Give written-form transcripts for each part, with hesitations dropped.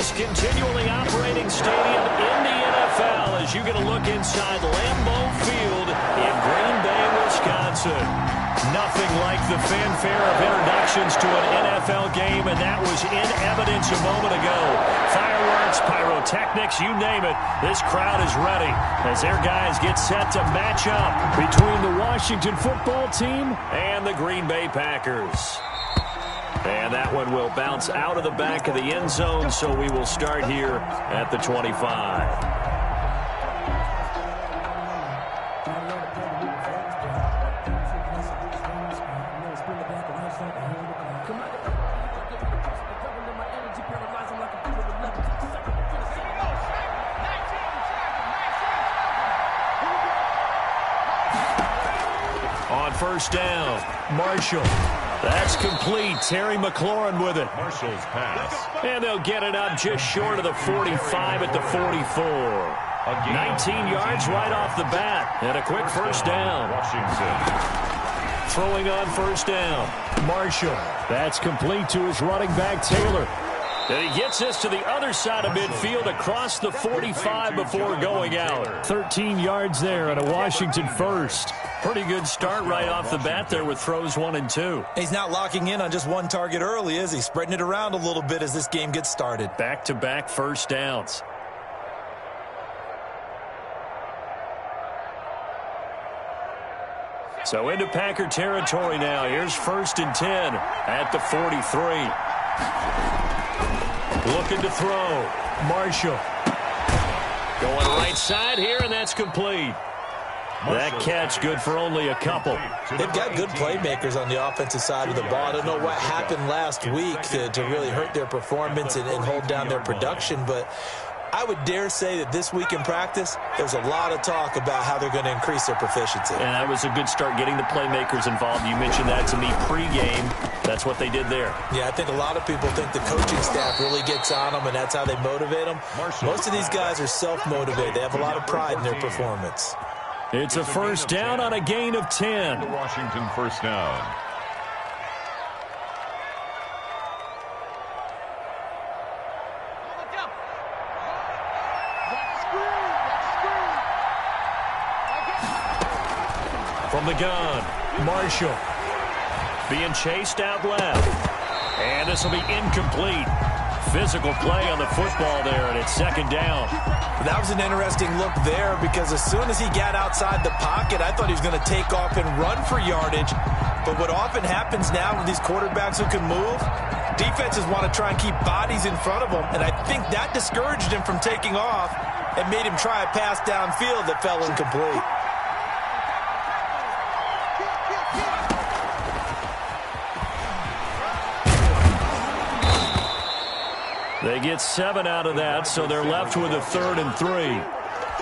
most continually operating stadium in the NFL as you get a look inside Lambeau Field in Green Bay, Wisconsin. Nothing like the fanfare of introductions to an NFL game, and that was in evidence a moment ago. Fireworks, pyrotechnics, you name it. This crowd is ready as their guys get set to match up between the Washington football team and the Green Bay Packers. And that one will bounce out of the back of the end zone, so we will start here at the 25. On first down, Marshall. That's complete. Terry McLaurin with it. Marshall's pass. And they'll get it up just short of the 45 at the 44. 19 yards right off the bat. And a quick first down. Washington. Throwing on first down, Marshall. That's complete to his running back, Taylor. And he gets us to the other side of midfield across the 45 before going out. 13 yards there and a Washington first. Pretty good start right off the bat there with throws 1 and 2. He's not locking in on just one target early, is he? Spreading it around a little bit as this game gets started. Back-to-back first downs. So into Packer territory now. Here's first and 10 at the 43. Looking to throw. Marshall. Going right side here, and that's complete. That catch good for only a couple. They've got good playmakers on the offensive side of the ball. I don't know what happened last week to really hurt their performance and hold down their production, but I would dare say that this week in practice, there's a lot of talk about how they're going to increase their proficiency. And that was a good start getting the playmakers involved. You mentioned that to me pregame. That's what they did there. Yeah, I think a lot of people think the coaching staff really gets on them, and that's how they motivate them. Most of these guys are self-motivated. They have a lot of pride in their performance. It's a first down on a gain of 10. The Washington first down. From the gun, Marshall. Being chased out left. And this will be incomplete. Physical play on the football there, and it's second down. That was an interesting look there because as soon as he got outside the pocket, I thought he was going to take off and run for yardage. But what often happens now with these quarterbacks who can move, defenses want to try and keep bodies in front of them, and I think that discouraged him from taking off and made him try a pass downfield that fell incomplete. They get 7 out of that, so they're left with a 3rd and 3.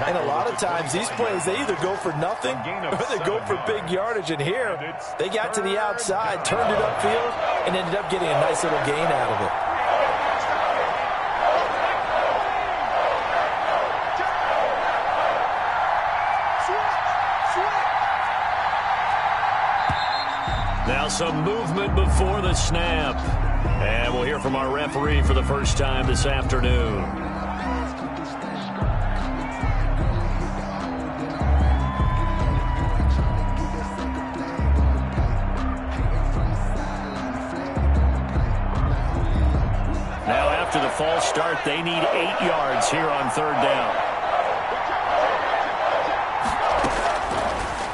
And a lot of times these plays, they either go for nothing or they go for big yardage. And here, they got to the outside, turned it upfield, and ended up getting a nice little gain out of it. Now some movement before the snap. And we'll hear from our referee for the first time this afternoon. Now after the false start, they need 8 yards here on 3rd down.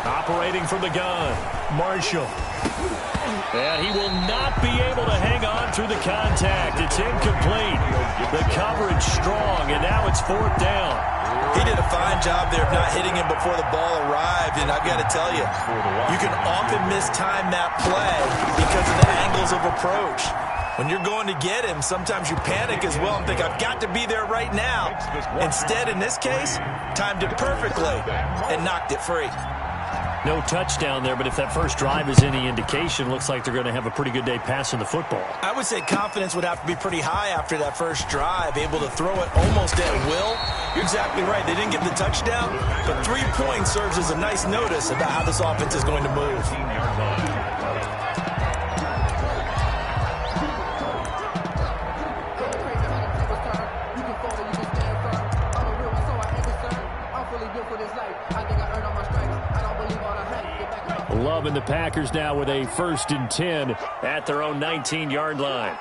Operating from the gun, Marshall. And he will not be able to hang on through the contact. It's incomplete. The coverage strong, and now it's 4th down. He did a fine job there of not hitting him before the ball arrived, and I've got to tell you, you can often mistime that play because of the angles of approach. When you're going to get him, sometimes you panic as well and think, I've got to be there right now. Instead, in this case, timed it perfectly and knocked it free. No touchdown there, but if that first drive is any indication, looks like they're going to have a pretty good day passing the football. I would say confidence would have to be pretty high after that first drive, able to throw it almost at will. You're exactly right. They didn't get the touchdown, but 3 points serves as a nice notice about how this offense is going to move. Love and the Packers now with a 1st and 10 at their own 19-yard line.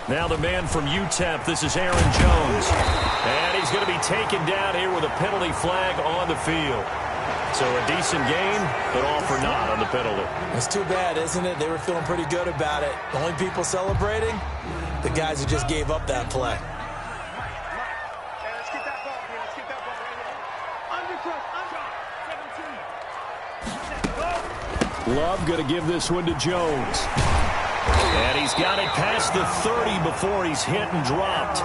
Now the man from UTEP, this is Aaron Jones. And he's going to be taken down here with a penalty flag on the field. So a decent gain, but all for naught on the penalty. It's too bad, isn't it? They were feeling pretty good about it. The only people celebrating, the guys who just gave up that play. Love going to give this one to Jones. And he's got it past the 30 before he's hit and dropped.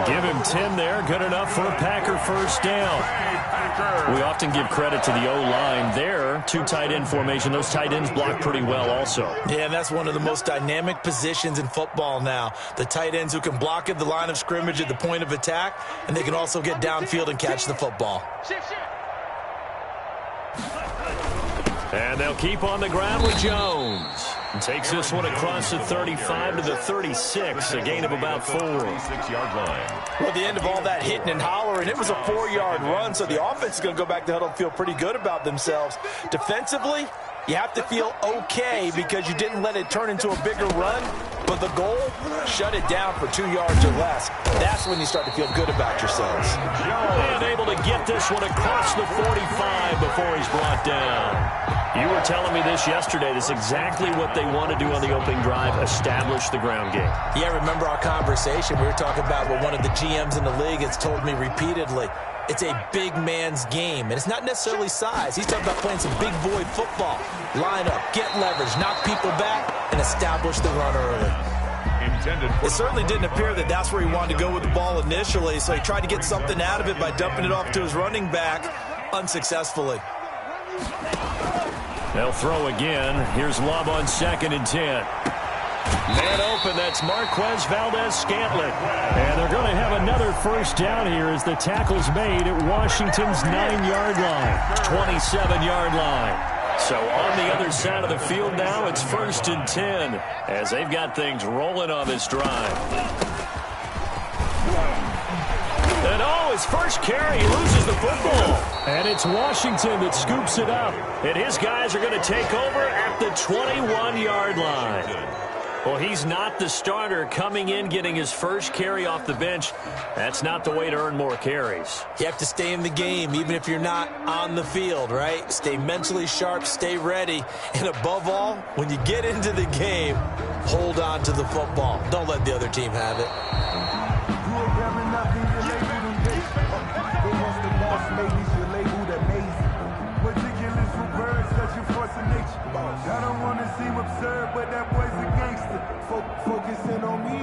Give him 10 there. Good enough for a Packer 1st down. We often give credit to the O-line there. 2 tight end formation. Those tight ends block pretty well also. Yeah, and that's one of the most dynamic positions in football now. The tight ends who can block at the line of scrimmage at the point of attack, and they can also get downfield and catch the football. And they'll keep on the ground with Jones. And takes this one across the 35 to the 36, a gain of about 4. 6-yard line. Well, at the end of all that hitting and hollering, it was a 4-yard run, so the offense is going to go back to huddle and feel pretty good about themselves. Defensively, you have to feel okay because you didn't let it turn into a bigger run, but the goal, shut it down for 2 yards or less. That's when you start to feel good about yourselves. And able to get this one across the 45 before he's brought down. You were telling me this yesterday. This is exactly what they want to do on the opening drive, establish the ground game. Yeah, remember our conversation? We were talking about what one of the GMs in the league has told me repeatedly. It's a big man's game, and it's not necessarily size. He's talking about playing some big boy football. Line up, get leverage, knock people back, and establish the run early. It certainly didn't appear that that's where he wanted to go with the ball initially, so he tried to get something out of it by dumping it off to his running back unsuccessfully. They'll throw again. Here's Love on 2nd and 10. Man open, that's Marquez Valdez-Scantling. And they're going to have another 1st down here as the tackle's made at Washington's 9-yard line, 27-yard line. So on the other side of the field now, it's 1st and 10 as they've got things rolling on this drive. And his first carry, he loses the football. And it's Washington that scoops it up. And his guys are going to take over at the 21-yard line. Well, he's not the starter coming in, getting his first carry off the bench. That's not the way to earn more carries. You have to stay in the game, even if you're not on the field, right? Stay mentally sharp, stay ready. And above all, when you get into the game, hold on to the football. Don't let the other team have it. I don't want to seem absurd, but that boy's a gangster. Focusing on me.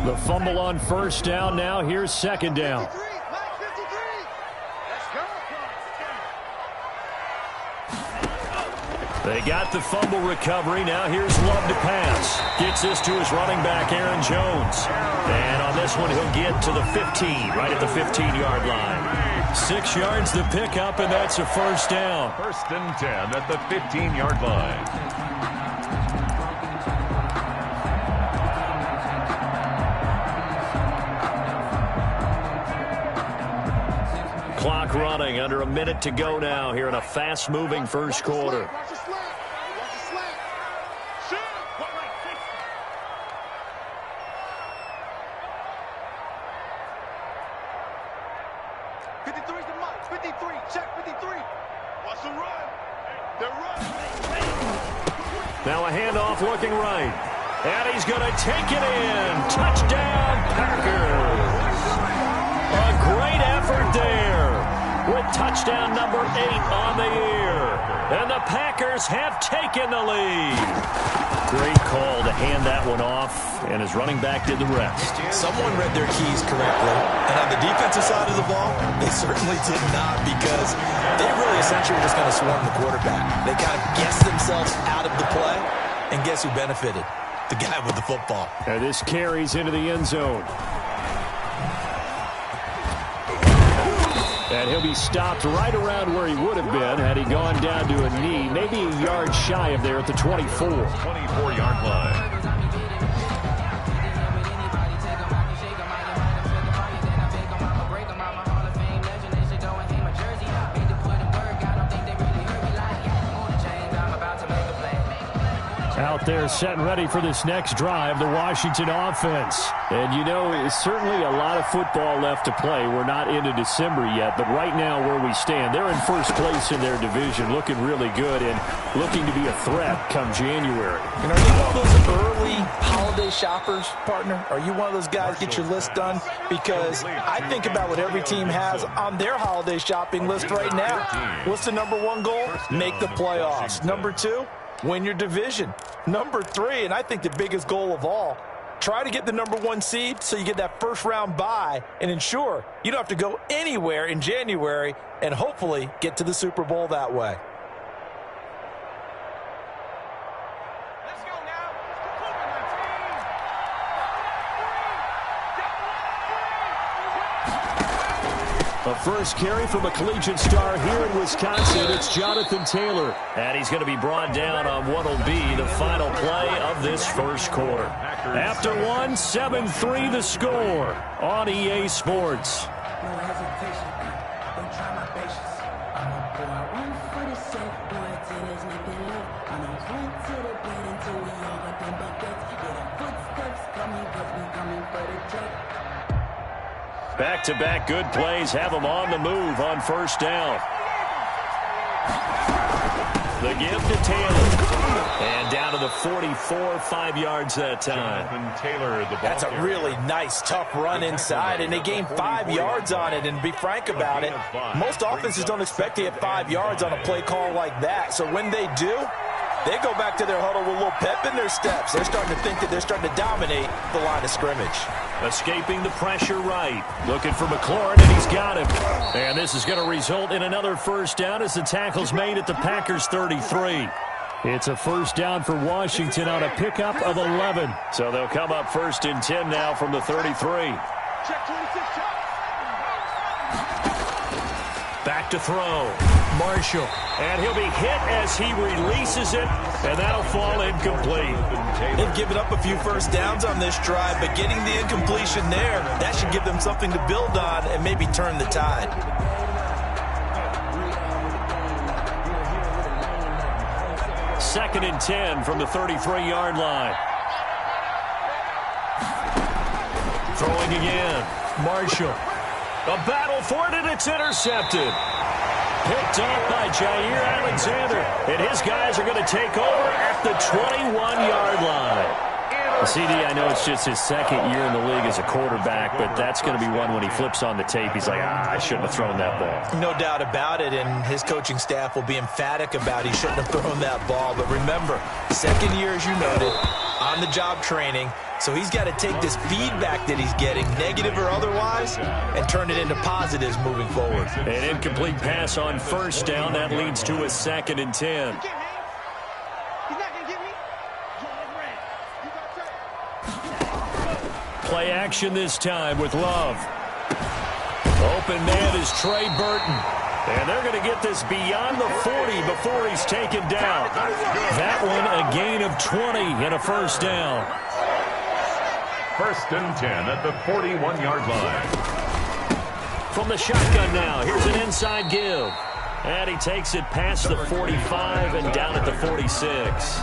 The fumble on 1st down now. Here's 2nd down. They got the fumble recovery. Now here's Love to pass. Gets this to his running back, Aaron Jones. And on this one, he'll get to the 15, right at the 15-yard line. 6 yards to pick up, and that's a 1st down. 1st and 10 at the 15-yard line. Clock running, under a minute to go now here in a fast-moving first quarter. Now a handoff looking right. And he's going to take it in. Touchdown, Packers. A great effort there with touchdown number 8 on the year. And the Packers have taken the lead. Great call to hand that one off, and his running back did the rest. Someone read their keys correctly. And on the defensive side of the ball, they certainly did not, because they really essentially were just going to swarm the quarterback. They kind of guessed themselves out of the play, and guess who benefited? The guy with the football. And this carries into the end zone. And he'll be stopped right around where he would have been had he gone down to a knee, maybe a yard shy of there at the 24. 24-yard line. out there setting ready for this next drive, the Washington offense. And, you know, certainly a lot of football left to play. We're not into December yet, but right now where we stand, they're in first place in their division, looking really good and looking to be a threat come January. And are you one of those early holiday shoppers, partner? Are you one of those guys get your list done? Because I think about what every team has on their holiday shopping list right now. What's the number one goal? Make the playoffs. Number two, win your division. Number three, and I think the biggest goal of all, try to get the number one seed so you get that first round bye and ensure you don't have to go anywhere in January and hopefully get to the Super Bowl that way. A first carry from a collegiate star here in Wisconsin. It's Jonathan Taylor. And he's going to be brought down on what will be the final play of this first quarter. After one, 7-3 the score on EA Sports. No hesitation, don't try my patience. I'm a boy, one for the safe boy, till there's nothing left. I'm a run to the bed until we all got them buckets. Yeah, the footsteps coming, cause we coming for the check. Back-to-back good plays have them on the move on first down. The give to Taylor. And down to the 44, 5 yards that time. That's a really nice, tough run inside, and they gained 5 yards on it. And to be frank about it, most offenses don't expect to hit 5 yards on a play call like that. So when they do, they go back to their huddle with a little pep in their steps. They're starting to think that they're starting to dominate the line of scrimmage. Escaping the pressure right. Looking for McLaurin, and he's got him. And this is going to result in another first down as the tackle's made at the Packers' 33. It's a first down for Washington on a pickup of 11. So they'll come up first and 10 now from the 33. Back to throw. Marshall. And he'll be hit as he releases it, and that'll fall incomplete. They've given up a few first downs on this drive, but getting the incompletion there, that should give them something to build on and maybe turn the tide. Second and 10 from the 33-yard line. Throwing again. Marshall. A battle for it, and it's intercepted. Picked up by Jair Alexander. And his guys are going to take over at the 21-yard line. CD, I know it's just his second year in the league as a quarterback, but that's going to be one when he flips on the tape. He's like, I shouldn't have thrown that ball. No doubt about it, and his coaching staff will be emphatic about he shouldn't have thrown that ball. But remember, second year, as you noted, on-the-job training. So he's got to take this feedback that he's getting, negative or otherwise, and turn it into positives moving forward. An incomplete pass on first down. That leads to a second and 10. Play action this time with Love. Open man is Trey Burton. And they're going to get this beyond the 40 before he's taken down. That one a gain of 20 and a first down. First and 10 at the 41-yard line. From the shotgun now, here's an inside give. And he takes it past the 45 and down at the 46.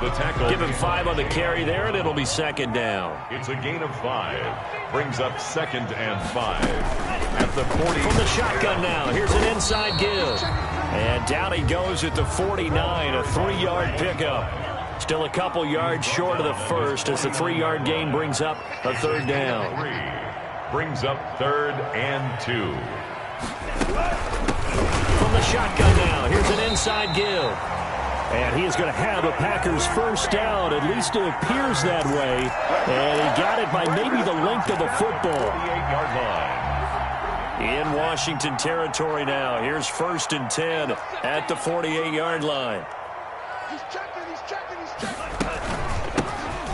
The tackle. Give him 5 on the carry there, and it'll be second down. It's a gain of 5. Brings up second and 5 at the 40. From the shotgun now, here's an inside give. And down he goes at the 49, a 3-yard pickup. Still a couple yards short of the first as the 3-yard gain brings up a third down. 3 brings up third and 2. From the shotgun now, here's an inside give. And he is going to have a Packers first down. At least it appears that way. And he got it by maybe the length of the football. 48-yard line. In Washington territory now. Here's first and 10 at the 48-yard line.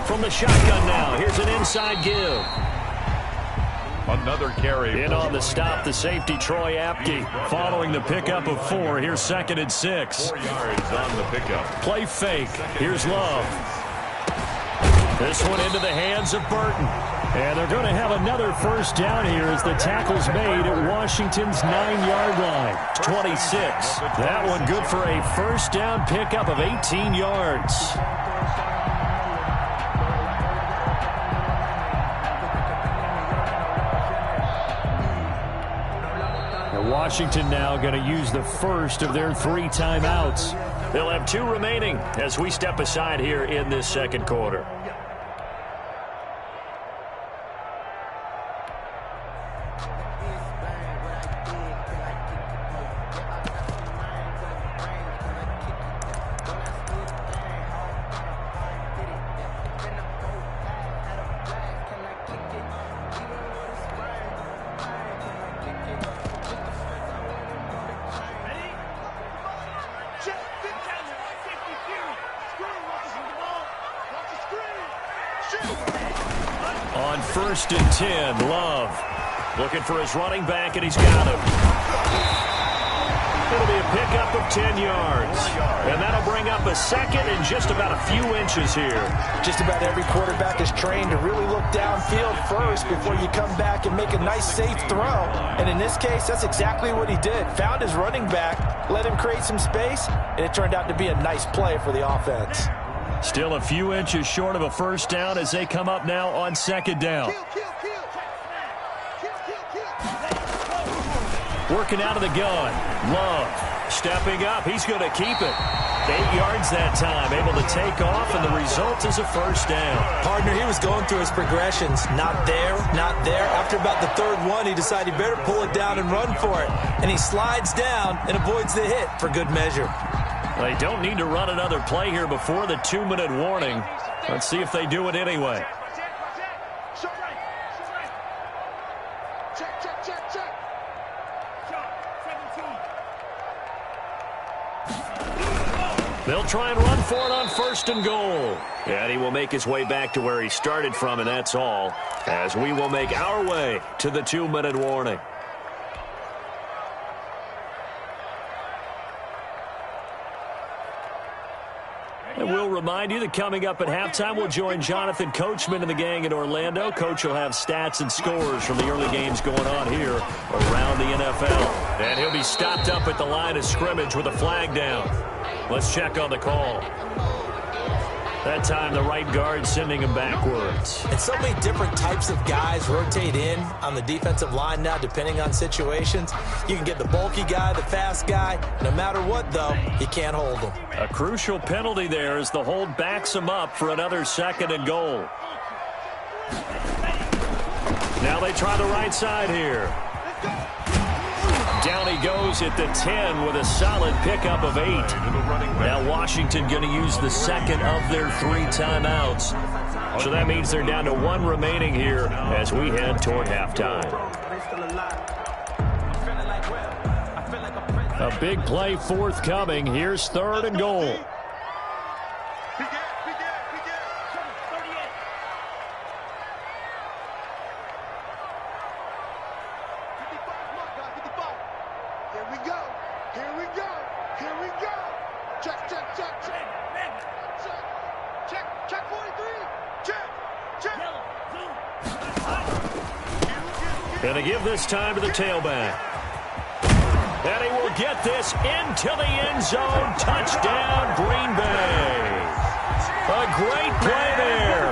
From the shotgun now, here's an inside give. Another carry. In on the stop, the safety, Troy Apke. Following the pickup of 4, here's second and 6. 4 yards on the pickup. Play fake. Here's Love. This one into the hands of Burton. And they're going to have another first down here as the tackle's made at Washington's 9-yard line. 26. That one good for a first down pickup of 18 yards. Washington now going to use the first of their 3 timeouts. They'll have 2 remaining as we step aside here in this second quarter. On 1st and 10, Love looking for his running back, and he's got him. It'll be a pickup of 10 yards. And that'll bring up a second and just about a few inches here. Just about every quarterback is trained to really look downfield first before you come back and make a nice, safe throw. And in this case, that's exactly what he did. Found his running back, let him create some space, and it turned out to be a nice play for the offense. Still a few inches short of a first down as they come up now on 2nd down. Working out of the gun. Love stepping up. He's going to keep it. 8 yards that time. Able to take off, and the result is a first down. Partner, he was going through his progressions. Not there, not there. After about the 3rd one, he decided he better pull it down and run for it. And he slides down and avoids the hit for good measure. They don't need to run another play here before the 2-minute warning. Let's see if they do it anyway. They'll try and run for it on 1st and goal. And he will make his way back to where he started from, and that's all, as we will make our way to the 2-minute warning. And we'll remind you that coming up at halftime, we'll join Jonathan Coachman and the gang in Orlando. Coach will have stats and scores from the early games going on here around the NFL. And he'll be stopped up at the line of scrimmage with a flag down. Let's check on the call. That time, the right guard sending him backwards. And so many different types of guys rotate in on the defensive line now, depending on situations. You can get the bulky guy, the fast guy. No matter what, though, you can't hold him. A crucial penalty there as the hold backs him up for another 2nd and goal. Now they try the right side here. Down he goes at the 10 with a solid pickup of 8. Now Washington going to use the 2nd of their 3 timeouts. So that means they're down to 1 remaining here as we head toward halftime. A big play forthcoming. Here's 3rd and goal. Going to give this time to the tailback. And he will get this into the end zone. Touchdown, Green Bay. A great play there.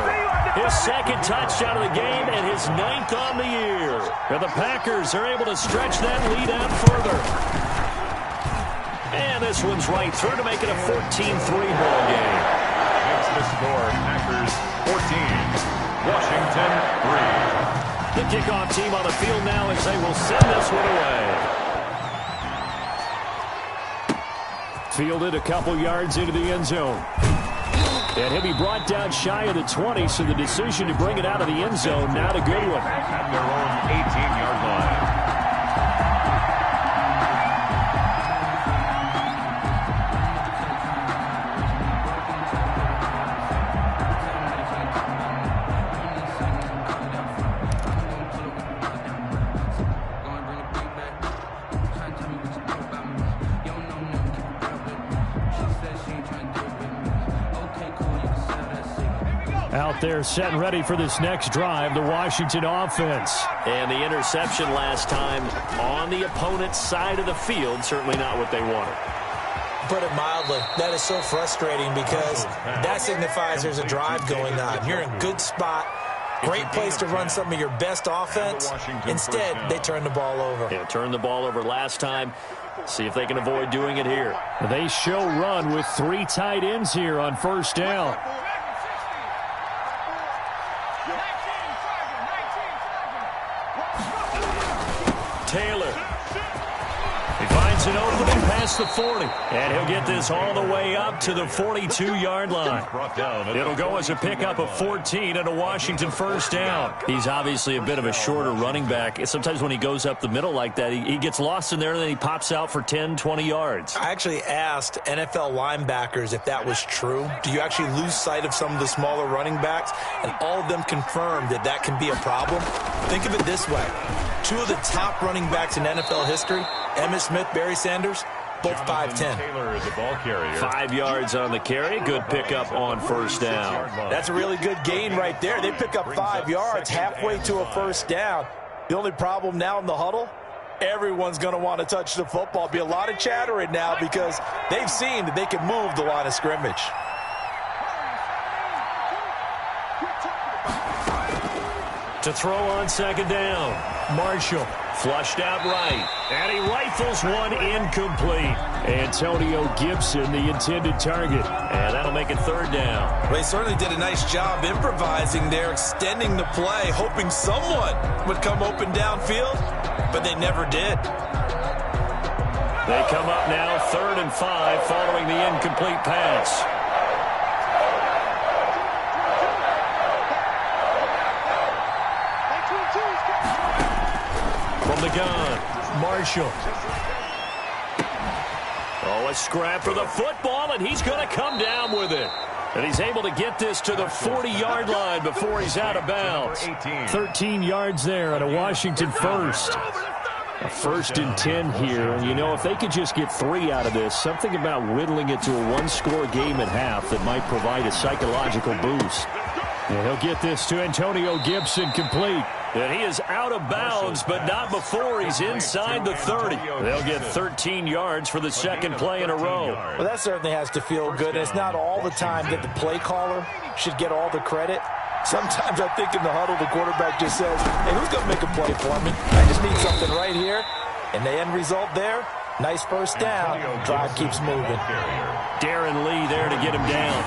His 2nd touchdown of the game and his 9th on the year. And the Packers are able to stretch that lead out further. And this one's right through to make it a 14-3 ball game. Makes the score Packers 14, Washington 3. The kickoff team on the field now as they will send this one away. Fielded a couple yards into the end zone. And he'll be brought down shy of the 20, so the decision to bring it out of the end zone, not a good one. At their own 18-yard line. Out there set and ready for this next drive, the Washington offense. And the interception last time on the opponent's side of the field, certainly not what they wanted. Put it mildly, that is so frustrating because that signifies there's a drive going on. You're in a good spot. Great place to run some of your best offense. Instead, they turn the ball over. Yeah, turned the ball over last time. See if they can avoid doing it here. They show run with 3 tight ends here on first down. Taylor. He finds an opening past the 40. And he'll get this all the way up to the 42-yard line. It'll go as a pickup of 14 and a Washington first down. He's obviously a bit of a shorter running back. Sometimes when he goes up the middle like that, he gets lost in there and then he pops out for 10, 20 yards. I actually asked NFL linebackers if that was true. Do you actually lose sight of some of the smaller running backs? And all of them confirmed that that can be a problem. Think of it this way. 2 of the top running backs in NFL history, Emmitt Smith, Barry Sanders, both 5'10". Taylor is the ball carrier. 5 yards on the carry. Good pickup on first down. That's a really good gain right there. They pick up 5 yards halfway to a first down. The only problem now in the huddle, everyone's going to want to touch the football. Be a lot of chattering now because they've seen that they can move the line of scrimmage. To throw on second down. Marshall flushed out right. And he rifles one incomplete. Antonio Gibson, the intended target. And that'll make it third down. Well, they certainly did a nice job improvising there, extending the play, hoping someone would come open downfield, but they never did. They come up now 3rd and 5 following the incomplete pass. From the gun, Marshall. Oh, a scrap for the football, and he's going to come down with it. And he's able to get this to the 40-yard line before he's out of bounds. 13 yards there on a Washington first. A 1st and 10 here. And, you know, if they could just get 3 out of this, something about whittling it to a one-score game at half that might provide a psychological boost. And he'll get this to Antonio Gibson complete. And he is out of bounds, but not before he's inside the 30. They'll get 13 yards for the second play in a row. Well, that certainly has to feel good. And it's not all the time that the play caller should get all the credit. Sometimes I think in the huddle, the quarterback just says, hey, who's going to make a play for me? I just need something right here. And the end result there, nice first down. Drive keeps moving. Darren Lee there to get him down.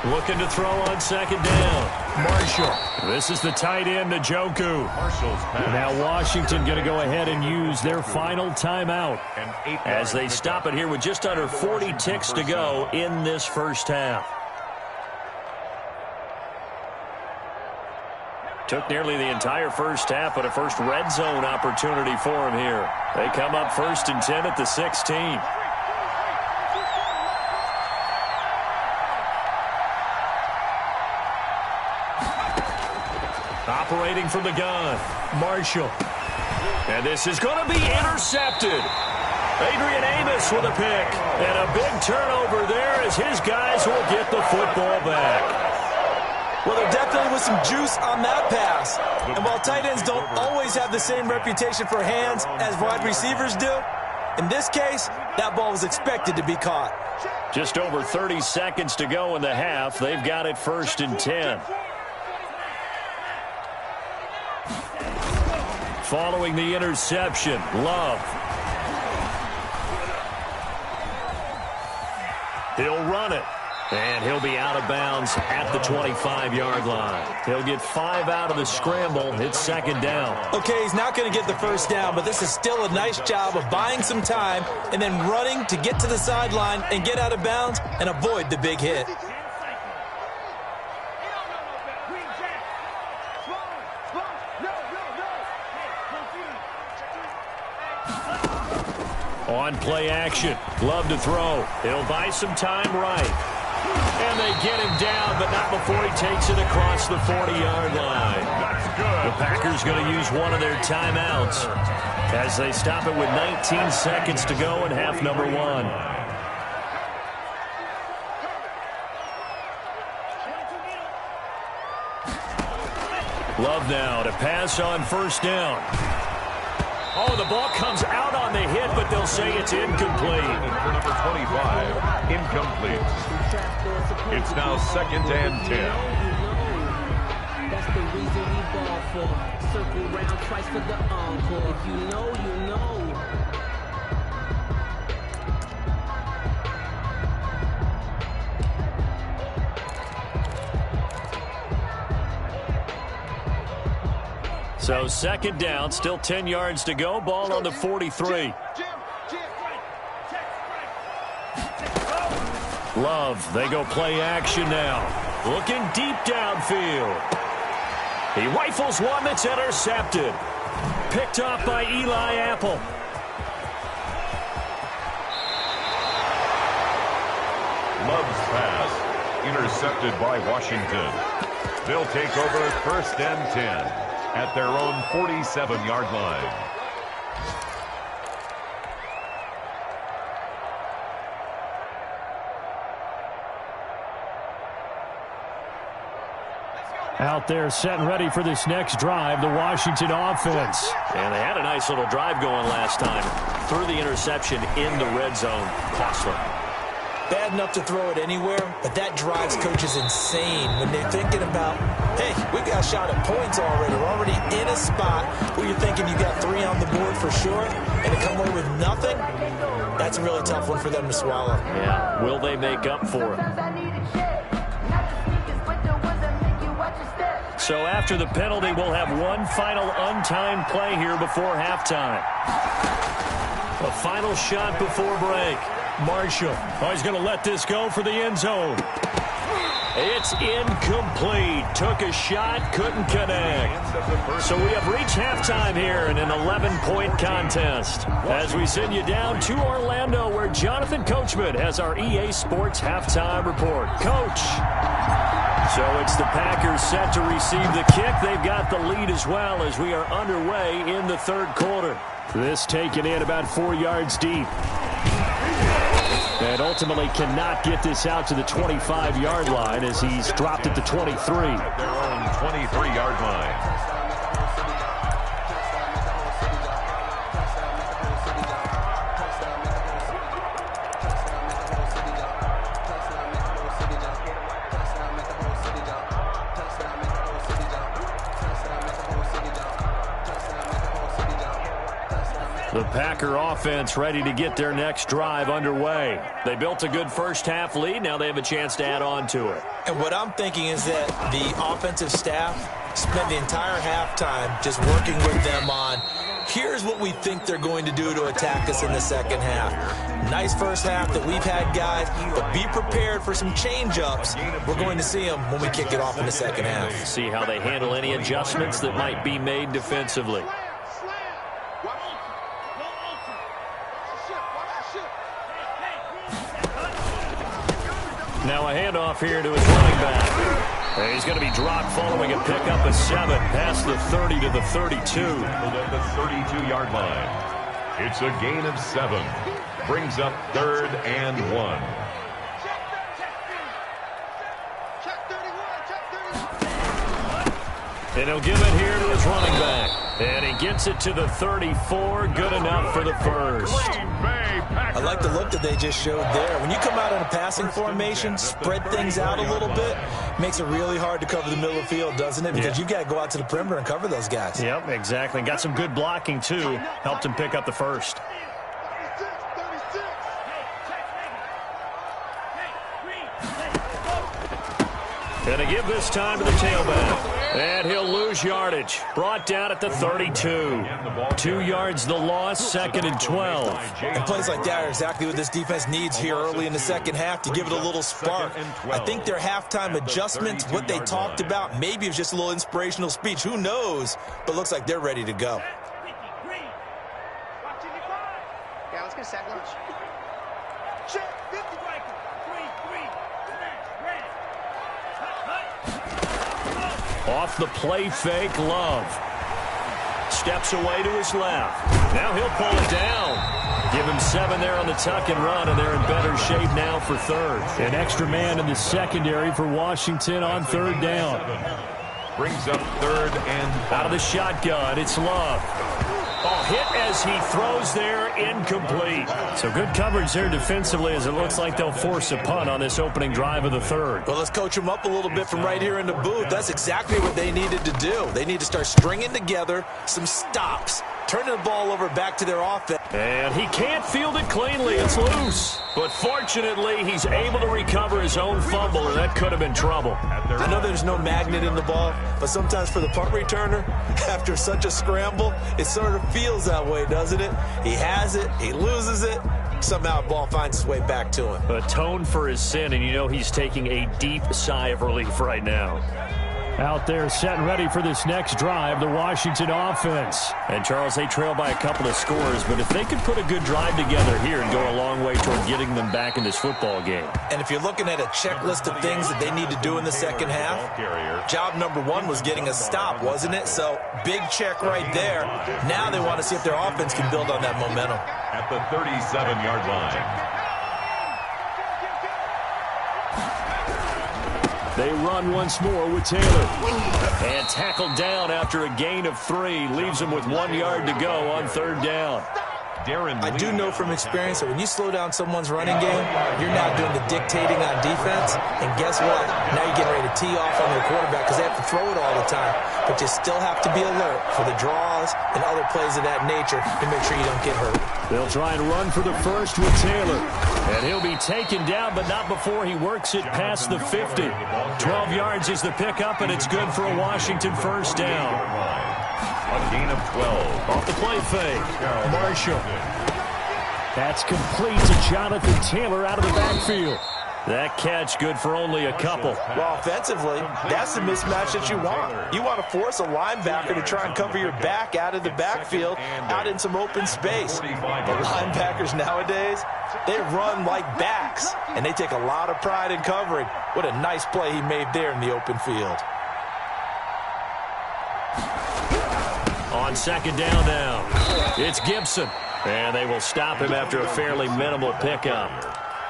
Looking to throw on second down. Marshall. This is the tight end, Njoku. Now Washington going to go ahead and use their final timeout as they stop it here with just under 40 ticks to go in this first half. Took nearly the entire first half, but a first red zone opportunity for him here. They come up 1st and 10 at the 16. Operating from the gun, Marshall. And this is going to be intercepted. Adrian Amos with a pick. And a big turnover there as his guys will get the football back. Well, there definitely was some juice on that pass. And while tight ends don't always have the same reputation for hands as wide receivers do, in this case, that ball was expected to be caught. Just over 30 seconds to go in the half. They've got it 1st and 10. Following the interception, Love. He'll run it. And he'll be out of bounds at the 25-yard line. He'll get 5 out of the scramble. It's second down. Okay, he's not going to get the first down, but this is still a nice job of buying some time and then running to get to the sideline and get out of bounds and avoid the big hit. On play action. Love to throw. He'll buy some time right. And they get him down, but not before he takes it across the 40-yard line. The Packers going to use one of their timeouts as they stop it with 19 seconds to go in half number 1. Love now to pass on first down. Oh, the ball comes out on the hit, but they'll say it's incomplete. For number 25, incomplete. It's now 2nd and 10. That's the reason we ball for. Circle round twice for the encore. If you know, you know. So second down, still 10 yards to go. Ball on the 43. Love, they go play action now. Looking deep downfield. He rifles one that's intercepted. Picked off by Eli Apple. Love's pass intercepted by Washington. They'll take over first and 10 at their own 47-yard line. Out there set and ready for this next drive, the Washington offense. And they had a nice little drive going last time. Threw the interception in the red zone. Costly. Bad enough to throw it anywhere, but that drives coaches insane when they're thinking about, hey, we got a shot at points already. We're already in a spot where you're thinking you got 3 on the board for sure, and to come away with nothing, that's a really tough one for them to swallow. Yeah, will they make up for it? So after the penalty, we'll have one final untimed play here before halftime. A final shot before break. Marshall, he's going to let this go for the end zone. It's incomplete. Took a shot, couldn't connect. So we have reached halftime here in an 11-point contest. As we send you down to Orlando, where Jonathan Coachman has our EA Sports halftime report. Coach. So it's the Packers set to receive the kick. They've got the lead as well as we are underway in the third quarter. This taken in about 4 yards deep. And ultimately cannot get this out to the 25-yard line as he's dropped at the 23. Their own 23-yard line. The Packer offense ready to get their next drive underway. They built a good first-half lead. Now they have a chance to add on to it. And what I'm thinking is that the offensive staff spent the entire halftime just working with them on, here's what we think they're going to do to attack us in the second half. Nice first half that we've had, guys, but be prepared for some change-ups. We're going to see them when we kick it off in the second half. See how they handle any adjustments that might be made defensively. Now a handoff here to his running back. And he's going to be dropped following a pickup of 7 past the 30 to the 32. At the 32-yard line. It's a gain of 7. Brings up 3rd and 1. And he'll give it here to his running back. And he gets it to the 34. Good enough for the first. I like the look that they just showed there. When you come out in a passing formation, spread things out a little bit, makes it really hard to cover the middle of the field, doesn't it? Because you've got to go out to the perimeter and cover those guys. Yep, exactly. And got some good blocking, too. Helped him pick up the first. And to give this time to the tailback. And he'll lose yardage. Brought down at the 32. 2 yards the loss, 2nd and 12. And plays like that are exactly what this defense needs here early in the second half to give it a little spark. I think their halftime adjustments, what they talked about, maybe it was just a little inspirational speech. Who knows? But looks like they're ready to go. Yeah, let's get a sack lunch. Off the play fake, Love. Steps away to his left. Now he'll pull it down. Give him 7 there on the tuck and run, and they're in better shape now for third. An extra man in the secondary for Washington on 3rd down. Brings up 3rd and 5. Out of the shotgun, it's Love. Oh, hit as he throws there, incomplete. So good coverage there defensively as it looks like they'll force a punt on this opening drive of the third. Well, let's coach them up a little bit from right here in the booth. That's exactly what they needed to do. They need to start stringing together some stops, turning the ball over back to their offense. And he can't field it cleanly. It's loose. But fortunately, he's able to recover his own fumble, or that could have been trouble. I know there's no magnet in the ball, but sometimes for the punt returner, after such a scramble, it sort of feels that way, doesn't it? He has it, he loses it, somehow the ball finds its way back to him. Atone for his sin, and you know he's taking a deep sigh of relief right now. Out there set and ready for this next drive, the Washington offense. And, Charles, they trail by a couple of scores, but if they could put a good drive together here and go a long way toward getting them back in this football game. And if you're looking at a checklist of things that they need to do in the second half, job number one was getting a stop, wasn't it? So, big check right there. Now they want to see if their offense can build on that momentum. At the 37-yard line. They run once more with Taylor. And tackled down after a gain of 3. Leaves him with 1 yard to go on third down. I do know from experience that when you slow down someone's running game, you're now doing the dictating on defense. And guess what? Now you're getting ready to tee off on their quarterback because they have to throw it all the time. But you still have to be alert for the draws and other plays of that nature to make sure you don't get hurt. They'll try and run for the first with Taylor. And he'll be taken down, but not before he works it past the 50. 12 yards is the pickup, and it's good for a Washington first down. A gain of 12. Off the play fake. Marshall. That's complete to Jonathan Taylor out of the backfield. That catch good for only a couple. Well, offensively, that's the mismatch that you want. You want to force a linebacker to try and cover your back out of the backfield, out in some open space. The linebackers nowadays, they run like backs, and they take a lot of pride in covering. What a nice play he made there in the open field. On second down now, it's Gibson. And they will stop him after a fairly minimal pickup.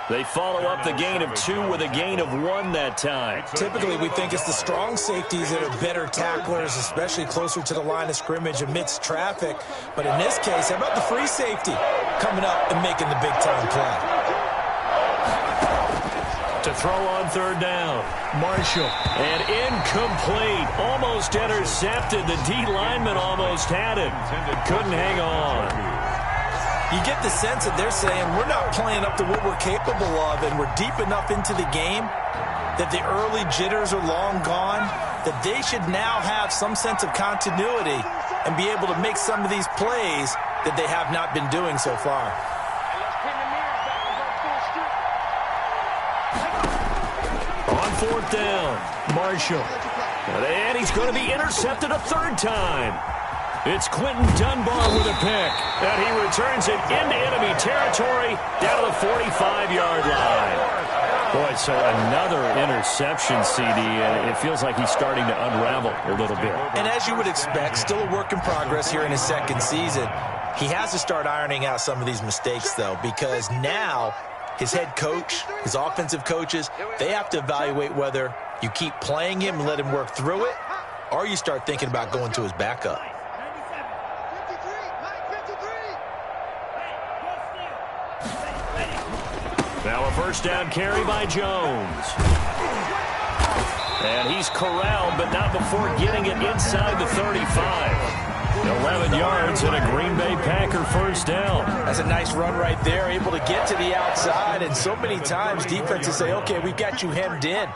They follow up the gain of 2 with a gain of 1 that time. Typically, we think it's the strong safeties that are better tacklers, especially closer to the line of scrimmage amidst traffic. But in this case, how about the free safety coming up and making the big-time play? To throw on third down, Marshall. And incomplete. Almost intercepted. The D lineman almost had it. Couldn't hang on. You get the sense that they're saying we're not playing up to what we're capable of, and we're deep enough into the game that the early jitters are long gone, that they should now have some sense of continuity and be able to make some of these plays that they have not been doing so far. On fourth down, Marshall. And he's going to be intercepted a third time. It's Quentin Dunbar with a pick. And he returns it into enemy territory down to the 45-yard line. Boy, so another interception, CD, and it feels like he's starting to unravel a little bit. And as you would expect, still a work in progress here in his second season. He has to start ironing out some of these mistakes, though, because now his head coach, his offensive coaches, they have to evaluate whether you keep playing him and let him work through it, or you start thinking about going to his backup. Now a first down carry by Jones. And he's corralled, but not before getting it inside the 35. 11 yards and a Green Bay Packer first down. That's a nice run right there, able to get to the outside. And so many times defenses say, okay, we've got you hemmed in.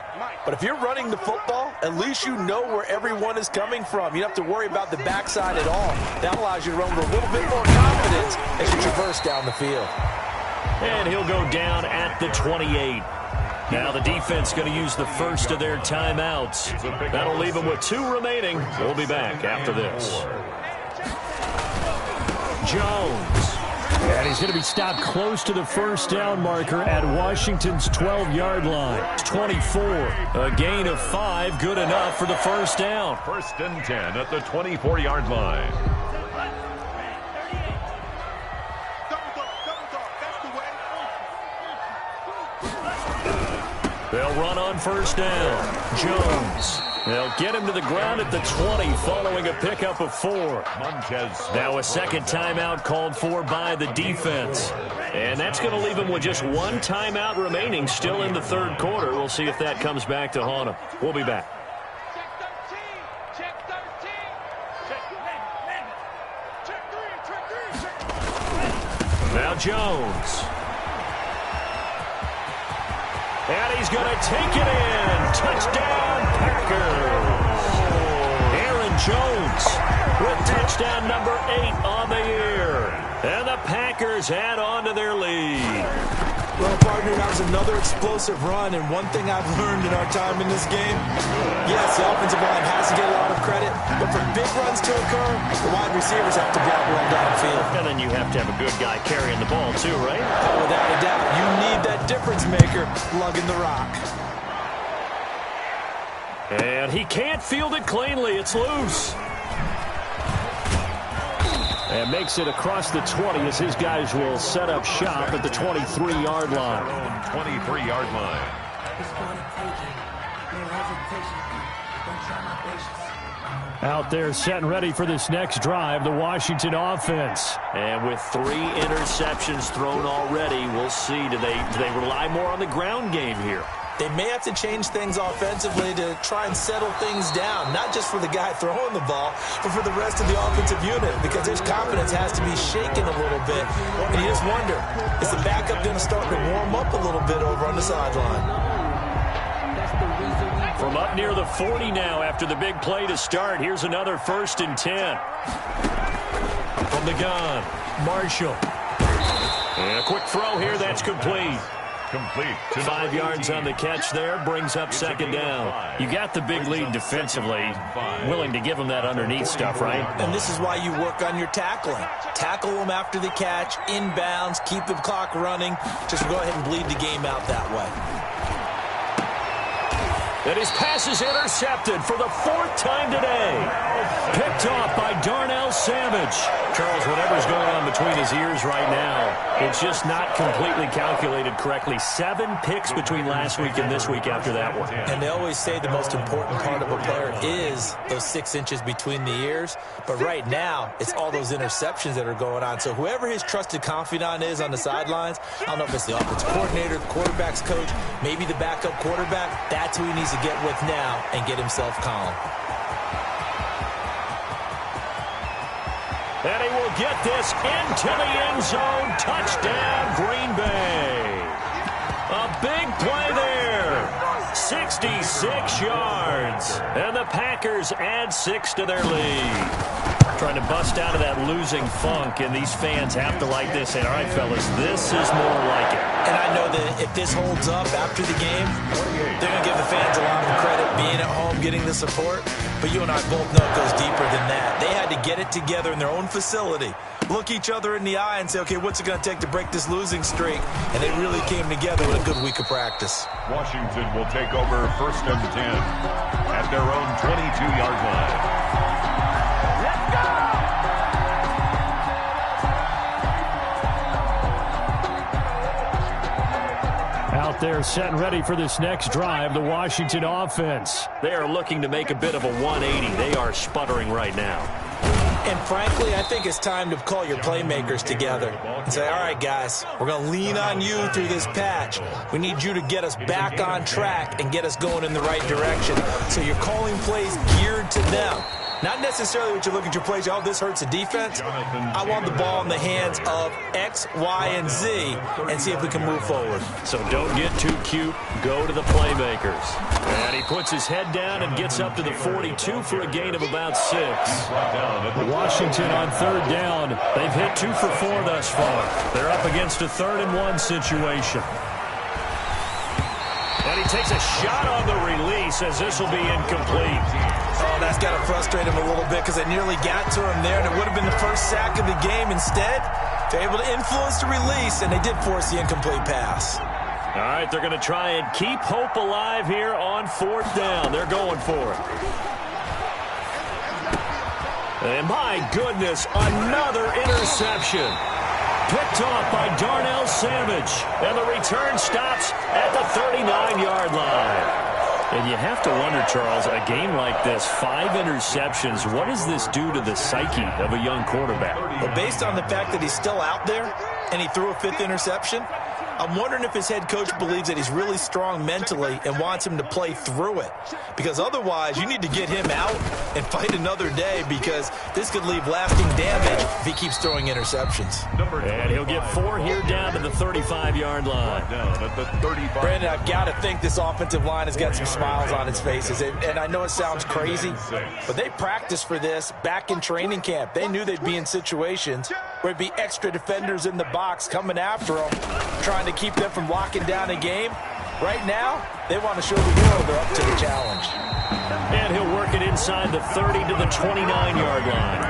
But if you're running the football, at least you know where everyone is coming from. You don't have to worry about the backside at all. That allows you to run with a little bit more confidence as you traverse down the field. And he'll go down at the 28. Now the defense going to use the first of their timeouts. That'll leave them with 2 remaining. We'll be back after this. Jones. And he's going to be stopped close to the first down marker at Washington's 12-yard line. 24. A gain of 5. Good enough for the first down. First and 10 at the 24-yard line. They'll run on first down. Jones. They'll get him to the ground at the 20 following a pickup of 4. Now a second timeout called for by the defense. And that's going to leave him with just one timeout remaining still in the third quarter. We'll see if that comes back to haunt him. We'll be back. Now Jones. And he's going to take it in. Touchdown, Packers. Aaron Jones with touchdown number 8 on the year. And the Packers add on to their lead. Well, partner, that was another explosive run, and one thing I've learned in our time in this game, yes, the offensive line has to get a lot of credit, but for big runs to occur, the wide receivers have to block well downfield. And then you have to have a good guy carrying the ball, too, right? Oh, without a doubt. You need that difference maker lugging the rock. And he can't field it cleanly. It's loose. And makes it across the 20 as his guys will set up shop at the 23-yard line. 23-yard line. Out there set and ready for this next drive, the Washington offense. And with 3 interceptions thrown already, we'll see. Do they rely more on the ground game here? They may have to change things offensively to try and settle things down, not just for the guy throwing the ball, but for the rest of the offensive unit, because his confidence has to be shaken a little bit. And you just wonder, is the backup going to start to warm up a little bit over on the sideline? From up near the 40 now after the big play to start, here's another 1st and 10. From the gun, Marshall. And a quick throw here, that's complete. Complete. 5 yards on the catch there, brings up 2nd down. You got the big lead defensively, willing to give them that underneath stuff, right? And this is why you work on your tackling. Tackle them after the catch, inbounds, keep the clock running. Just go ahead and bleed the game out that way. And his pass is intercepted for the 4th time today. Picked off by Darnell Savage. Charles, whatever's going on between his ears right now, it's just not completely calculated correctly. 7 picks between last week and this week after that one. And they always say the most important part of a player is those 6 inches between the ears. But right now, it's all those interceptions that are going on. So whoever his trusted confidant is on the sidelines, I don't know if it's the offensive coordinator, the quarterback's coach, maybe the backup quarterback, that's who he needs to get with now and get himself calm. And he will get this into the end zone. Touchdown, Green Bay. A big play there. 66 yards. And the Packers add 6 to their lead. Trying to bust out of that losing funk, and these fans have to like this. And all right, fellas, this is more like it. And I know that if this holds up after the game, they're going to give the fans a lot of credit being at home, getting the support. But you and I both know it goes deeper than that. They had to get it together in their own facility, look each other in the eye and say, okay, what's it going to take to break this losing streak? And they really came together with a good week of practice. Washington will take over 1st and 10 at their own 22-yard line. Out there set and ready for this next drive, the Washington offense. They are looking to make a bit of a 180. They are sputtering right now. And frankly, I think it's time to call your playmakers together and say, all right, guys, we're going to lean on you through this patch. We need you to get us back on track and get us going in the right direction. So you're calling plays geared to them. Not necessarily what you look at your plays, oh, this hurts the defense. I want the ball in the hands of X, Y, and Z and see if we can move forward. So don't get too cute. Go to the playmakers. And he puts his head down and gets up to the 42 for a gain of about 6. Washington on 3rd down. They've hit 2 for 4 thus far. They're up against a 3rd and 1 situation. And he takes a shot on the release as this will be incomplete. Oh, that's got to frustrate him a little bit because they nearly got to him there, and it would have been the first sack of the game. Instead, they're able to influence the release, and they did force the incomplete pass. All right, they're going to try and keep hope alive here on 4th down. They're going for it. And my goodness, another interception. Picked off by Darnell Savage. And the return stops at the 39-yard line. And you have to wonder, Charles, a game like this, 5 interceptions, what does this do to the psyche of a young quarterback? Well, based on the fact that he's still out there and he threw a 5th interception, I'm wondering if his head coach believes that he's really strong mentally and wants him to play through it. Because otherwise, you need to get him out and fight another day, because this could leave lasting damage if he keeps throwing interceptions. And he'll get 4 here down to the 35-yard line. Down at the 35. Brandon, I've got to think this offensive line has got some smiles on its faces. And I know it sounds crazy, but they practiced for this back in training camp. They knew they'd be in situations where it'd be extra defenders in the box coming after them, trying to keep them from locking down a game. Right now, they want to show the world they're up to the challenge. And he'll work it inside the 30 to the 29-yard line.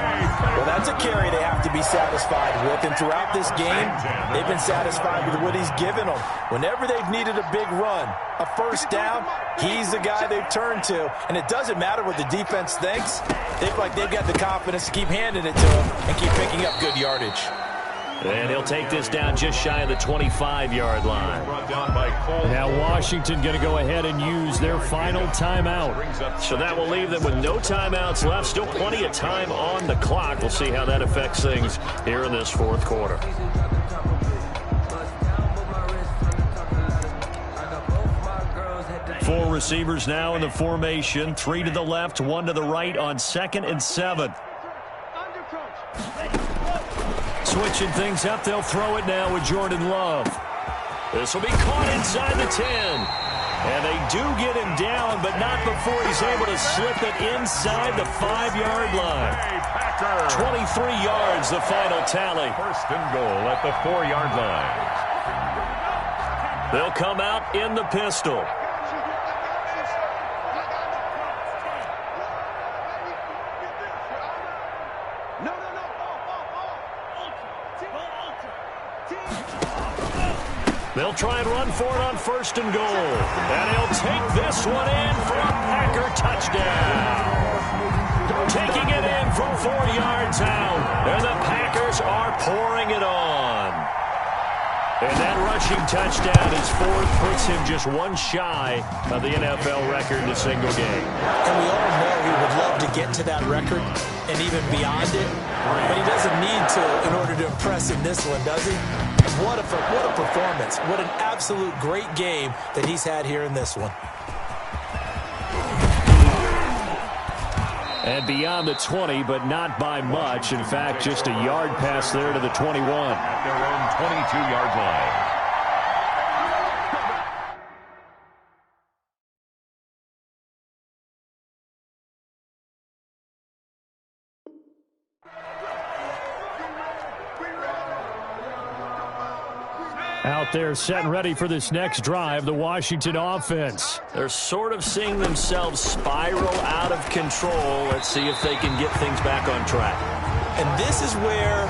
Well, that's a carry they have to be satisfied with. And throughout this game, they've been satisfied with what he's given them. Whenever they've needed a big run, a first down, he's the guy they've turned to. And it doesn't matter what the defense thinks. They feel like they've got the confidence to keep handing it to him and keep picking up good yardage. And he'll take this down just shy of the 25-yard line. Now Washington going to go ahead and use their final timeout. So that will leave them with no timeouts left. Still plenty of time on the clock. We'll see how that affects things here in this fourth quarter. 4 receivers now in the formation. 3 to the left, 1 to the right on 2nd and 7. Switching things up, they'll throw it now with Jordan Love. This will be caught inside the 10. And they do get him down, but not before he's able to slip it inside the 5-yard line. 23 yards, the final tally. First and goal at the 4-yard line. They'll come out in the pistol. They'll try and run for it on 1st and goal. And he'll take this one in for a Packer touchdown. Taking it in from 4 yards out. And the Packers are pouring it on. And that rushing touchdown is 4th, puts him just 1 shy of the NFL record in a single game. And we all know he would love to get to that record and even beyond it. But he doesn't need to in order to impress in this one, does he? What a performance. What an absolute great game that he's had here in this one. And beyond the 20, but not by much. In fact, just a yard pass there to the 21. At their own 22-yard line. Out there set and ready for this next drive, the Washington offense. They're sort of seeing themselves spiral out of control. Let's see if they can get things back on track. And this is where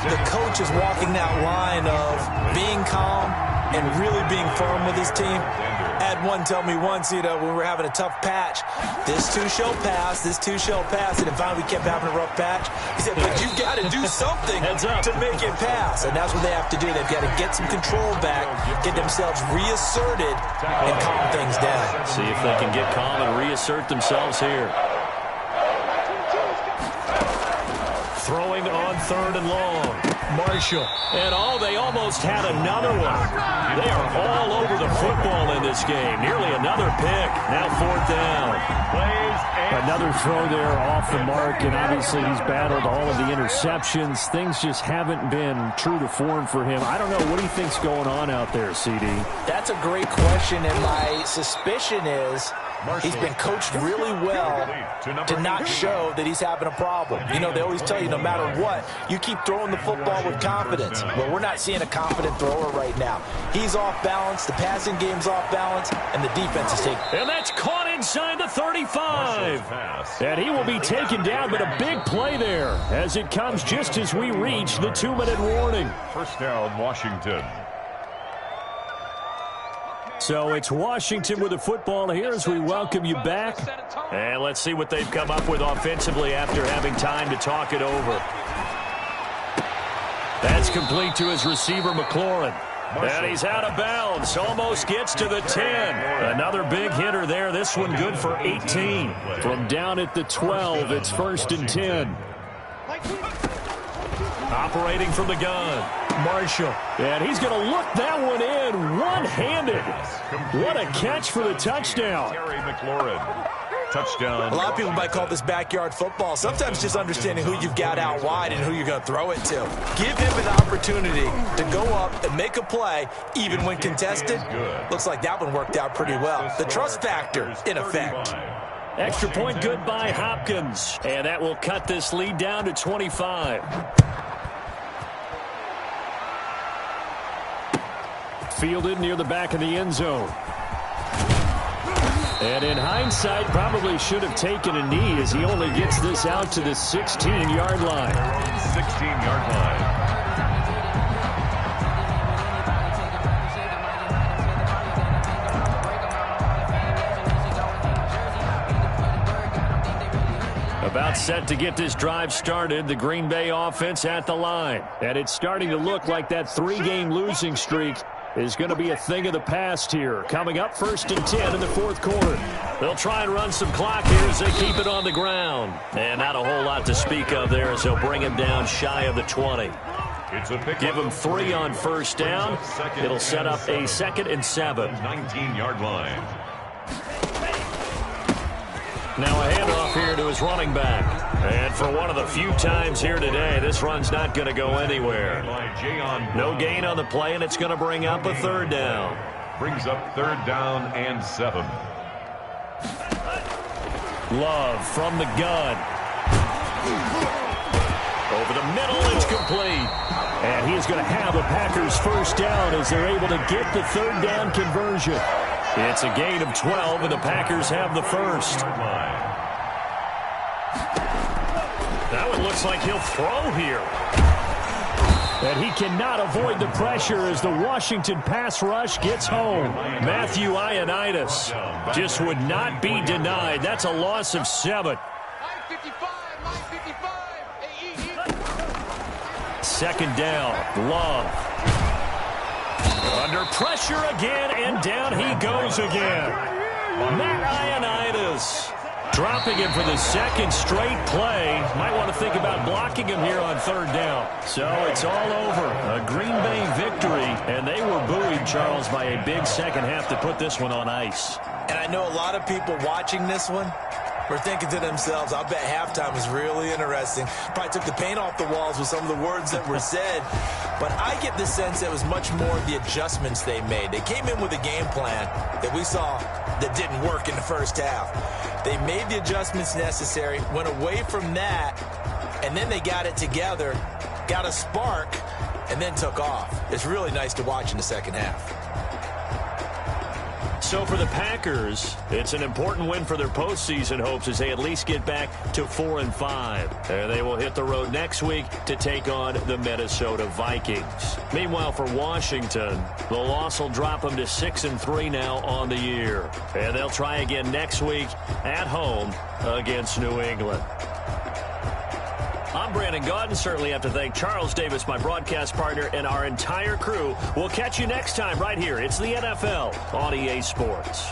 the coach is walking that line of being calm and really being firm with his team. I had one tell me once, when we were having a tough patch, this too shall pass, this too shall pass, and then finally we kept having a rough patch. He said, but you've got to do something to make it pass, and that's what they have to do. They've got to get some control back, get themselves reasserted, and calm things down. See if they can get calm and reassert themselves here. Throwing on 3rd and long. Marshall. And they almost had another one. They are all over the football in this game. Nearly another pick. Now 4th down. Another throw there off the mark, and obviously he's battled all of the interceptions. Things just haven't been true to form for him. I don't know. What do you think's going on out there, CD? That's a great question, and my suspicion is he's been coached really well to not show that he's having a problem. They always tell you no matter what, you keep throwing the football with confidence. Well, we're not seeing a confident thrower right now. He's off balance, the passing game's off balance, and the defense is taking. And that's caught inside the 35. And he will be taken down, but a big play there as it comes just as we reach the 2-minute warning. First down, Washington. So it's Washington with the football here as we welcome you back. And let's see what they've come up with offensively after having time to talk it over. That's complete to his receiver, McLaurin. And he's out of bounds. Almost gets to the 10. Another big hitter there. This one good for 18. From down at the 12, it's 1st and 10. Operating from the gun, Marshall. And he's going to look that one in one-handed. What a catch for the touchdown. Terry McLaurin. Touchdown. A lot of people might call this backyard football. Sometimes just understanding who you've got out wide and who you're going to throw it to. Give him an opportunity to go up and make a play, even when contested. Looks like that one worked out pretty well. The trust factor in effect. Extra point good by Hopkins. And that will cut this lead down to 25. Fielded near the back of the end zone. And in hindsight, probably should have taken a knee as he only gets this out to the 16-yard line. 16-yard line. About set to get this drive started, the Green Bay offense at the line. And it's starting to look like that 3-game losing streak is going to be a thing of the past here. Coming up 1st and 10 in the 4th quarter. They'll try and run some clock here as they keep it on the ground. And not a whole lot to speak of there as they'll bring him down shy of the 20. Give him 3 on 1st down. It'll set up a 2nd and 7. 19-yard line. Now a handoff here to his running back. And for one of the few times here today, this run's not going to go anywhere. No gain on the play, and it's going to bring up a 3rd down. Brings up 3rd down and 7. Love from the gun. Over the middle, it's complete. And he's going to have a Packers 1st down as they're able to get the 3rd down conversion. It's a gain of 12, and the Packers have the 1st. That one looks like he'll throw here. And he cannot avoid the pressure as the Washington pass rush gets home. Matthew Ioannidis just would not be denied. That's a loss of 7. 2nd down, Love. Under pressure again, and down he goes again. Matt Ioannidis dropping him for the 2nd straight play. Might want to think about blocking him here on 3rd down. So it's all over. A Green Bay victory, and they were buoyed, Charles, by a big second half to put this one on ice. And I know a lot of people watching this one were thinking to themselves, I bet halftime was really interesting. Probably took the paint off the walls with some of the words that were said. But I get the sense that it was much more of the adjustments they made. They came in with a game plan that we saw that didn't work in the first half. They made the adjustments necessary, went away from that, and then they got it together, got a spark, and then took off. It's really nice to watch in the second half. So for the Packers, it's an important win for their postseason hopes as they at least get back to 4-5. And they will hit the road next week to take on the Minnesota Vikings. Meanwhile, for Washington, the loss will drop them to 6-3 now on the year. And they'll try again next week at home against New England. I'm Brandon Gaudin. Certainly have to thank Charles Davis, my broadcast partner, and our entire crew. We'll catch you next time right here. It's the NFL on EA Sports.